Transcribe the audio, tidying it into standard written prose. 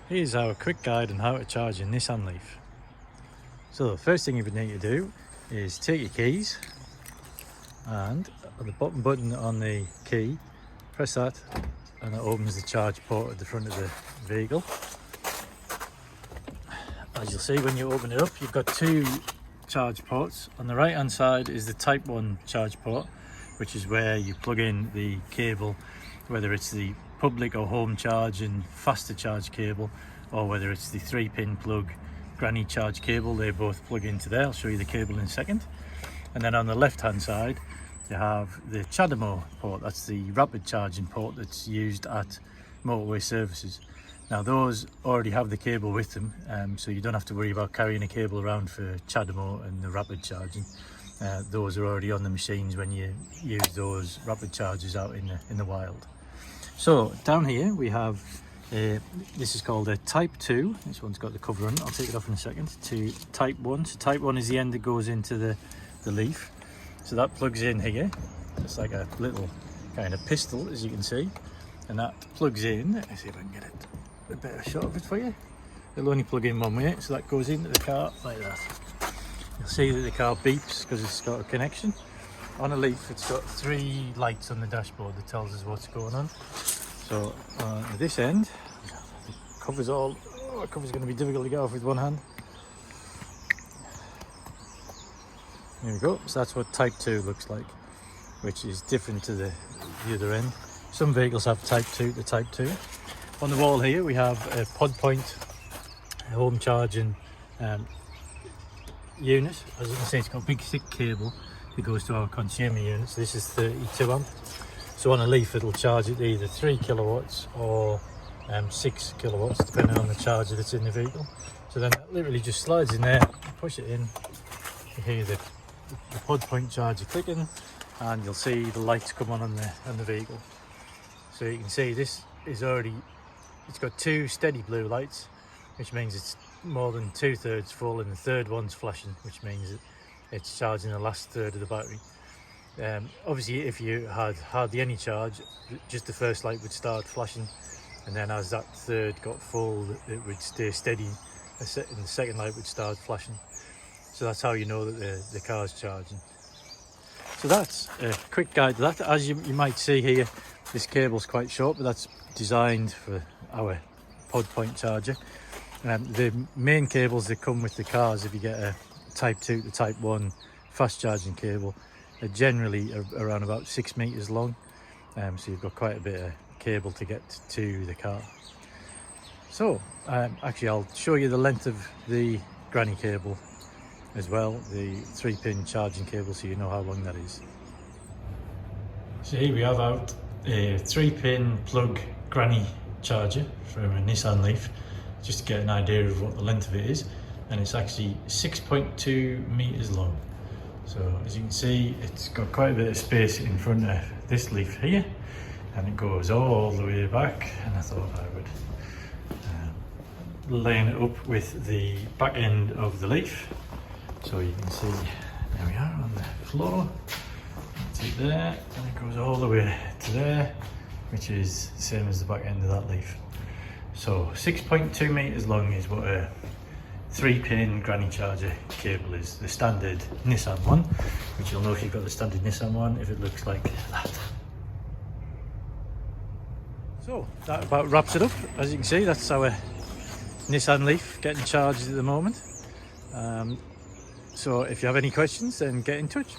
Here's our quick guide on how to charge a Nissan Leaf. So the first thing you would need to do is take your keys and the bottom button on the key, press that and it opens the charge port at the front of the vehicle. As you'll see when you open it up, you've got two charge ports. On the right hand side is the type 1 charge port, which is where you plug in the cable, whether it's the public or home charge and faster charge cable, or whether it's the 3-pin plug granny charge cable. They both plug into there. I'll show you the cable in a second. And then on the left hand side you have the CHAdeMO port. That's the rapid charging port that's used at motorway services. Now those already have the cable with them, so you don't have to worry about carrying a cable around for CHAdeMO and the rapid charging. Those are already on the machines when you use those rapid chargers out in the wild. So down here we have this is called a type 2. This one's got the cover on it. I'll take it off in a second. To type 1. So type 1 is the end that goes into the Leaf. So that plugs in here. It's like a little kind of pistol, as you can see, and that plugs in. Let's see if I can get it a better shot of it for you. It'll only plug in one way, so that goes into the car like that. You'll see that the car beeps because it's got a connection. On a Leaf, it's got 3 lights on the dashboard that tells us what's going on. So at this end, the cover's the cover's going to be difficult to get off with one hand. There we go. So that's what type 2 looks like, which is different to the other end. Some vehicles have type 2 to type 2. On the wall here we have a pod point home charging unit. As you can see, it's got a big thick cable that goes to our consumer units. This is 32 amp. So on a Leaf it'll charge at either 3 kilowatts or 6 kilowatts, depending on the charger that's in the vehicle. So then it literally just slides in there, push it in, you hear the pod point charger clicking, and you'll see the lights come on the vehicle. So you can see this is it's got 2 steady blue lights, which means it's more than 2/3 full, and the third one's flashing, which means it's charging the last third of the battery. Obviously if you had hardly any charge, just the first light would start flashing, and then as that third got full it would stay steady and the second light would start flashing. So that's how you know that the car's charging. So that's a quick guide to that. As you might see here, this cable's quite short, but that's designed for our pod point charger. The main cables that come with the cars, if you get a type 2 to type 1 fast charging cable, are generally around about 6 meters long, so you've got quite a bit of cable to get to the car. So actually I'll show you the length of the granny cable as well, the 3-pin charging cable, so you know how long that is. So here we have out a 3-pin plug granny charger from a Nissan Leaf, just to get an idea of what the length of it is, and it's actually 6.2 meters long. So as you can see, it's got quite a bit of space in front of this Leaf here, and it goes all the way back, and I thought I would line it up with the back end of the Leaf. So you can see, there we are on the floor, that's it there, and it goes all the way to there, which is the same as the back end of that Leaf. So 6.2 meters long is what a 3-pin granny charger cable is. The standard Nissan one, which you'll know if you've got the standard Nissan one, if it looks like that. So that about wraps it up. As you can see, that's our Nissan Leaf getting charged at the moment. So if you have any questions, then get in touch.